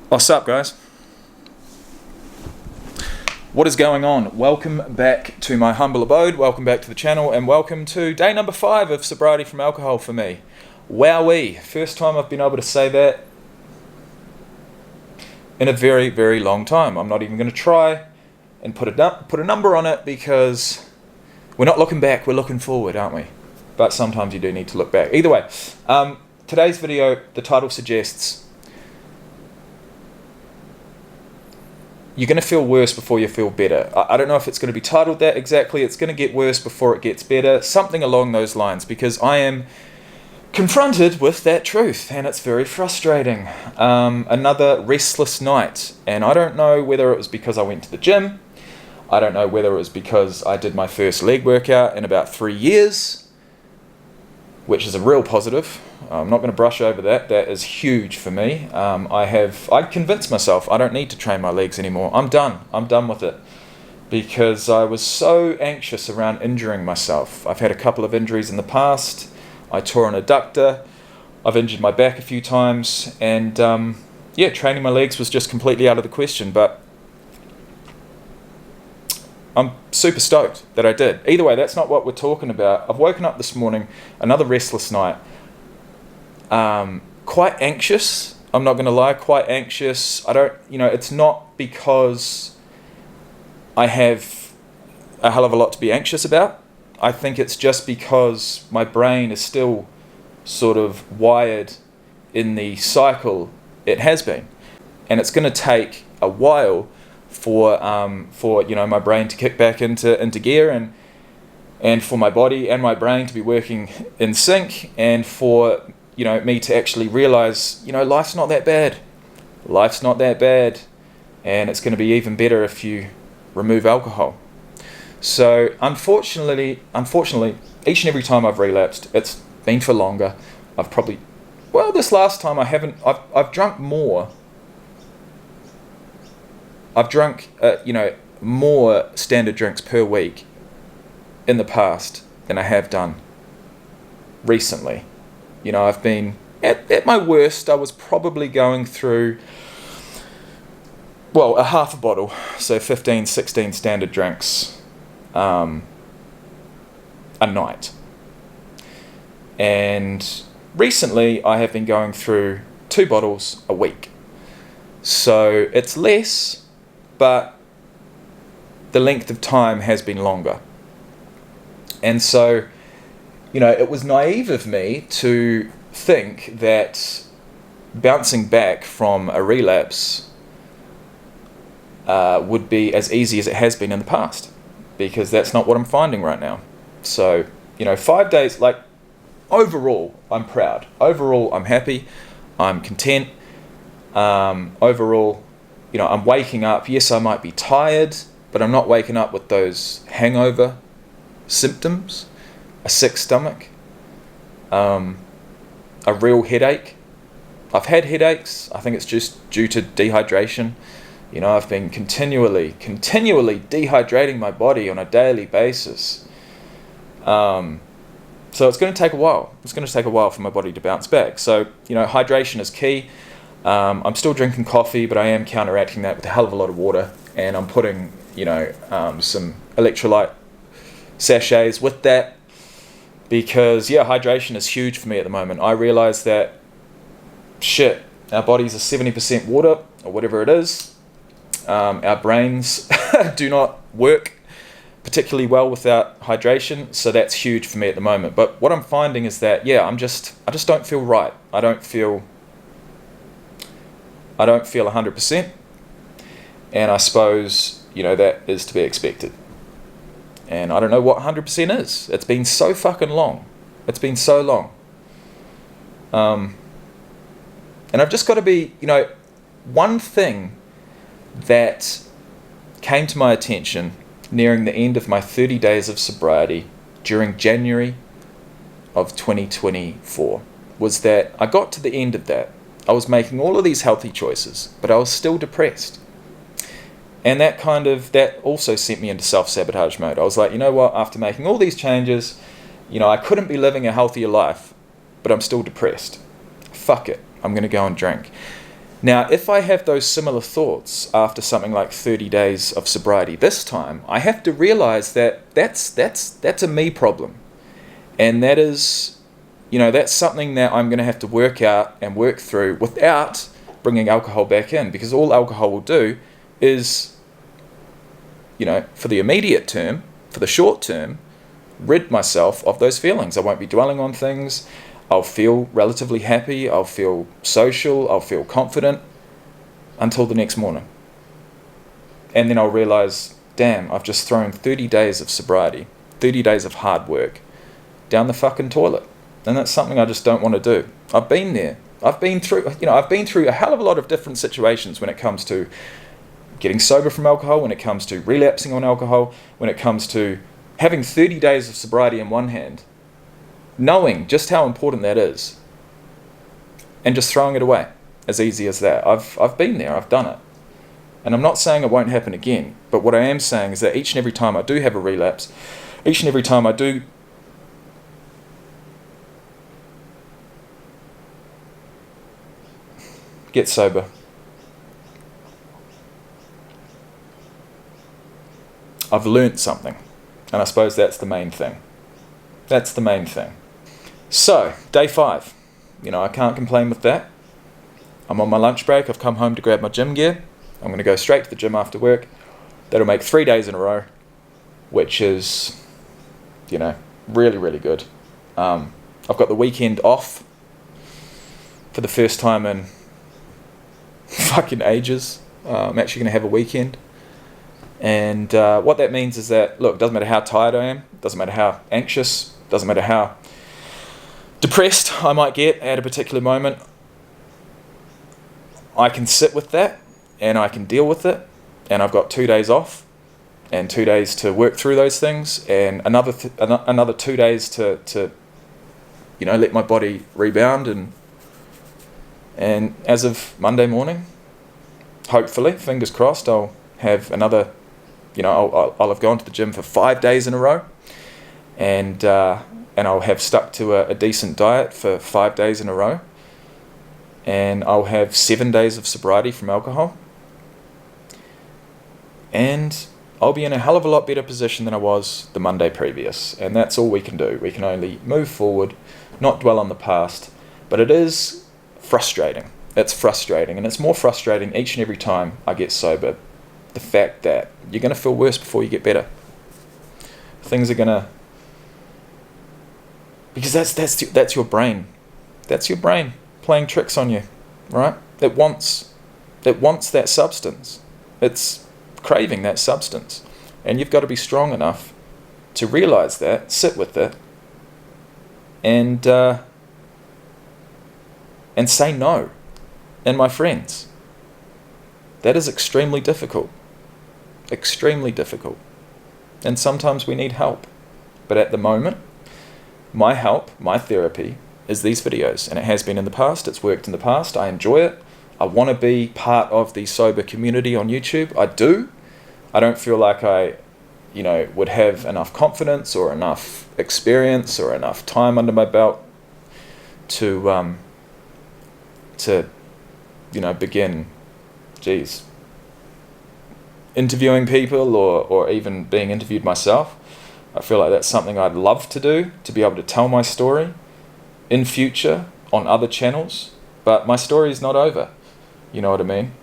What's up, guys? What is going on? Welcome back to my humble abode, welcome back to the channel, and welcome to day number 5 of sobriety from alcohol for me. Wowee, first time I've been able to say that in a very, very long time. I'm not even going to try and put a number on it because we're not looking back, we're looking forward, aren't we? But sometimes you do need to look back. Either way, today's video, the title suggests you're going to feel worse before you feel better. I don't know if it's going to be titled that exactly. It's going to get worse before it gets better. Something along those lines, because I am confronted with that truth, and it's very frustrating. Another restless night, and I don't know whether it was because I went to the gym. I don't know whether it was because I did my first leg workout in about 3 years, which is a real positive. I'm not going to brush over that. That is huge for me. I convinced myself I don't need to train my legs anymore. I'm done with it, because I was so anxious around injuring myself. I've had a couple of injuries in the past. I tore an adductor. I've injured my back a few times, and yeah, training my legs was just completely out of the question. But I'm super stoked that I did. Either way, that's not what we're talking about. I've woken up this morning, another restless night. Quite anxious. I'm not going to lie, quite anxious. It's not because I have a hell of a lot to be anxious about. I think it's just because my brain is still sort of wired in the cycle it has been. And it's going to take a while for my brain to kick back into gear, and for my body and my brain to be working in sync, and for me to actually realize, life's not that bad. Life's not that bad. And it's going to be even better if you remove alcohol. So unfortunately, each and every time I've relapsed, it's been for longer. This last time I've drunk more. I've drunk, more standard drinks per week in the past than I have done recently. I've been, at my worst, I was probably going through, a half a bottle, so 15, 16 standard drinks a night. And recently, I have been going through 2 bottles a week. So it's less, but the length of time has been longer. And so, it was naive of me to think that bouncing back from a relapse would be as easy as it has been in the past, because that's not what I'm finding right now. So, 5 days, overall, I'm proud. Overall, I'm happy. I'm content. Overall, I'm waking up. Yes, I might be tired, but I'm not waking up with those hangover symptoms. A sick stomach, a real headache. I've had headaches. I think it's just due to dehydration. I've been continually dehydrating my body on a daily basis. So it's going to take a while. It's going to take a while for my body to bounce back. So, hydration is key. I'm still drinking coffee, but I am counteracting that with a hell of a lot of water. And I'm putting, some electrolyte sachets with that. Because, hydration is huge for me at the moment. I realize that, our bodies are 70% water, or whatever it is. Our brains do not work particularly well without hydration, so that's huge for me at the moment. But what I'm finding is that, I just don't feel right. I don't feel 100%, and I suppose, that is to be expected. And I don't know what 100% is. It's been so fucking long. It's been so long. And I've just got to be, one thing that came to my attention nearing the end of my 30 days of sobriety during January of 2024 was that I got to the end of that. I was making all of these healthy choices, but I was still depressed. And that also sent me into self-sabotage mode. I was like, after making all these changes, I couldn't be living a healthier life, but I'm still depressed. Fuck it, I'm going to go and drink. Now, if I have those similar thoughts after something like 30 days of sobriety this time, I have to realize that that's a me problem. And that is, that's something that I'm going to have to work out and work through without bringing alcohol back in, because all alcohol will do is, for the immediate term, for the short term, rid myself of those feelings. I won't be dwelling on things. I'll feel relatively happy. I'll feel social. I'll feel confident until the next morning. And then I'll realize, damn, I've just thrown 30 days of sobriety, 30 days of hard work down the fucking toilet. And that's something I just don't want to do. I've been there. I've been through a hell of a lot of different situations when it comes to getting sober from alcohol, when it comes to relapsing on alcohol, when it comes to having 30 days of sobriety in one hand, knowing just how important that is, and just throwing it away as easy as that. I've been there, I've done it. And I'm not saying it won't happen again, but what I am saying is that each and every time I do have a relapse, each and every time I do get sober, I've learnt something. And I suppose that's the main thing. That's the main thing. So, day 5. I can't complain with that. I'm on my lunch break. I've come home to grab my gym gear. I'm going to go straight to the gym after work. That'll make 3 days in a row, which is, really, really good. I've got the weekend off for the first time in fucking ages. I'm actually going to have a weekend. And what that means is that, look, it doesn't matter how tired I am, it doesn't matter how anxious, it doesn't matter how depressed I might get at a particular moment, I can sit with that and I can deal with it, and I've got 2 days off and 2 days to work through those things, and another 2 days to let my body rebound, and as of Monday morning, hopefully, fingers crossed, I'll have another, I'll have gone to the gym for 5 days in a row, and I'll have stuck to a decent diet for 5 days in a row, and I'll have 7 days of sobriety from alcohol, and I'll be in a hell of a lot better position than I was the Monday previous. And that's all we can do. We can only move forward, not dwell on the past. But it is frustrating. It's frustrating, and it's more frustrating each and every time I get sober. The fact that you're going to feel worse before you get better. Things are going to... Because that's your brain. That's your brain playing tricks on you, right? It wants that substance. It's craving that substance. And you've got to be strong enough to realize that, sit with it, and say no. And my friends, that is extremely difficult. Extremely difficult. And sometimes we need help. But at the moment, my help, my therapy, is these videos. And it has been in the past. It's worked in the past. I enjoy it. I want to be part of the sober community on YouTube. I do. I don't feel like I, would have enough confidence or enough experience or enough time under my belt to begin, interviewing people or even being interviewed myself. I feel like that's something I'd love to do, to be able to tell my story in future on other channels. But my story is not over. You know what I mean?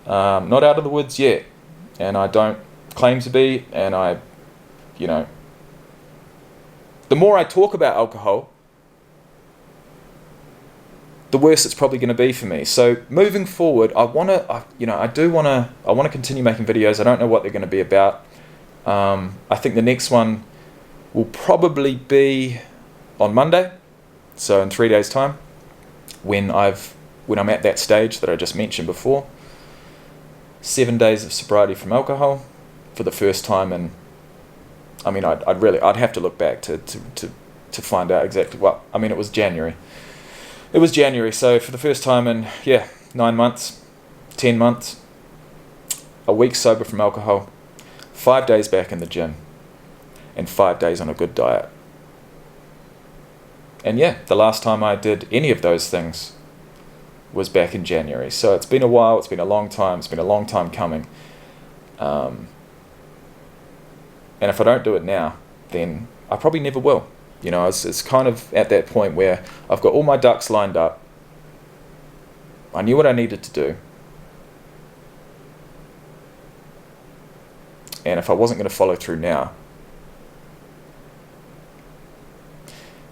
Not out of the woods yet. And I don't claim to be. And the more I talk about alcohol, the worse it's probably going to be for me. So moving forward, I want to continue making videos. I don't know what they're going to be about. I think the next one will probably be on Monday, so in 3 days' time, when I'm at that stage that I just mentioned before. 7 days of sobriety from alcohol for the first time, and I'd have to look back to find out exactly what. It was January. It was January, so for the first time in 9 months, 10 months, a week sober from alcohol, 5 days back in the gym, and 5 days on a good diet. And the last time I did any of those things was back in January. So it's been a while, it's been a long time, it's been a long time coming. And if I don't do it now, then I probably never will. You know, it's kind of at that point where I've got all my ducks lined up. I knew what I needed to do. And if I wasn't going to follow through now,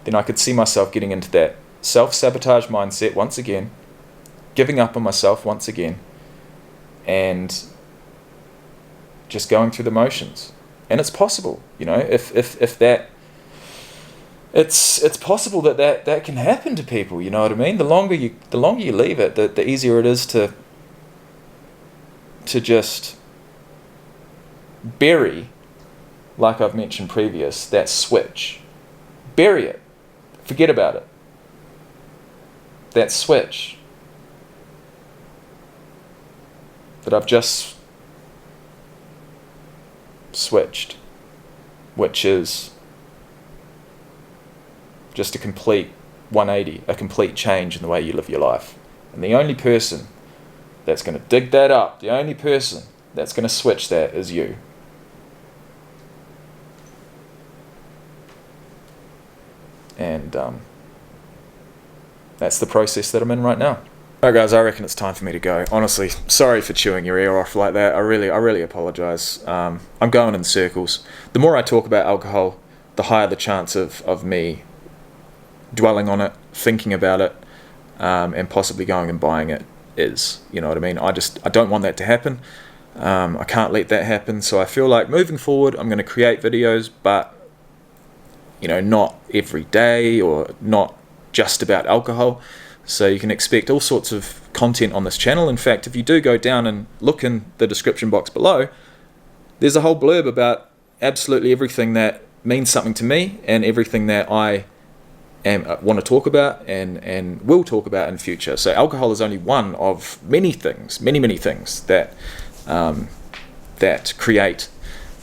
then I could see myself getting into that self-sabotage mindset once again, giving up on myself once again, and just going through the motions. And it's possible, you know, if that, it's possible that can happen to people, you know what I mean? The longer you leave it, the easier it is to just bury, like I've mentioned previous, that switch. Bury it. Forget about it. That switch that I've just switched, which is just a complete 180, a complete change in the way you live your life. And the only person that's going to dig that up, the only person that's going to switch that is you. And that's the process that I'm in right now. Alright guys, I reckon it's time for me to go. Honestly, sorry for chewing your ear off like that. I really apologise. I'm going in circles. The more I talk about alcohol, the higher the chance of me dwelling on it, thinking about it, and possibly going and buying it is. You know what I mean? I don't want that to happen. I can't let that happen. So I feel like moving forward, I'm going to create videos, but you know, not every day or not just about alcohol. So you can expect all sorts of content on this channel. In fact, if you do go down and look in the description box below, there's a whole blurb about absolutely everything that means something to me and everything that I want to talk about and will talk about in future. So alcohol is only one of many things, many things that that create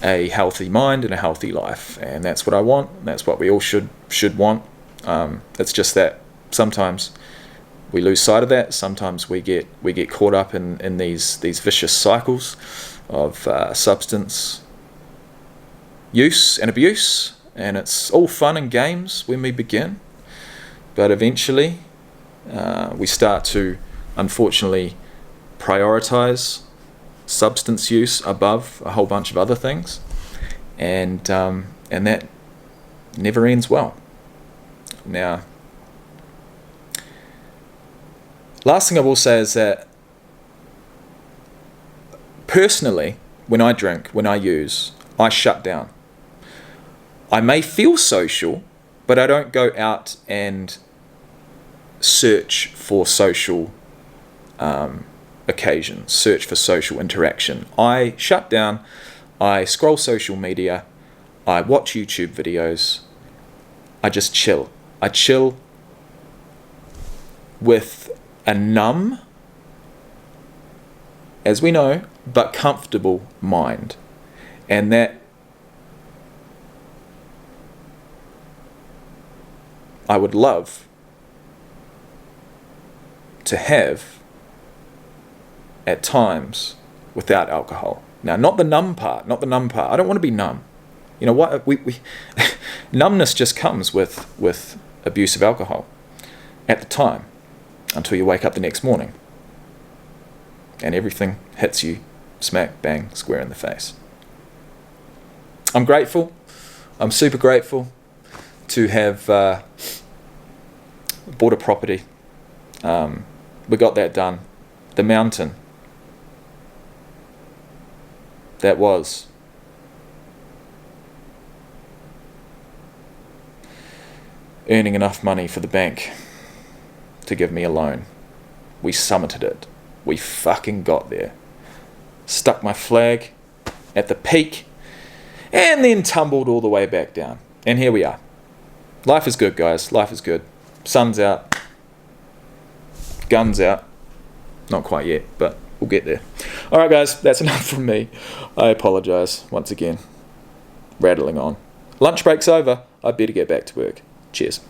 a healthy mind and a healthy life, and that's what I want. That's what we all should want. It's just that sometimes we lose sight of that. Sometimes we get caught up in these vicious cycles of substance use and abuse, and it's all fun and games when we begin, but eventually we start to unfortunately prioritize substance use above a whole bunch of other things, and that never ends well. Now, last thing I will say is that personally, when I drink, when I use, I shut down. I may feel social, but I don't go out and search for social occasions, search for social interaction. I shut down, I scroll social media, I watch YouTube videos, I just chill. I chill with a numb, as we know, but comfortable mind. And that I would love to have at times without alcohol. Now, not the numb part. I don't want to be numb. You know what? We numbness just comes with abuse of alcohol at the time, until you wake up the next morning and everything hits you smack bang square in the face. I'm grateful. I'm super grateful to have bought a property. We got that done. The mountain that was earning enough money for the bank to give me a loan. We summited it. We fucking got there. Stuck my flag at the peak and then tumbled all the way back down. And here we are. Life is good, guys. Life is good. Sun's out. Guns out. Not quite yet, but we'll get there. Alright guys, that's enough from me. I apologise once again. Rattling on. Lunch break's over. I better get back to work. Cheers.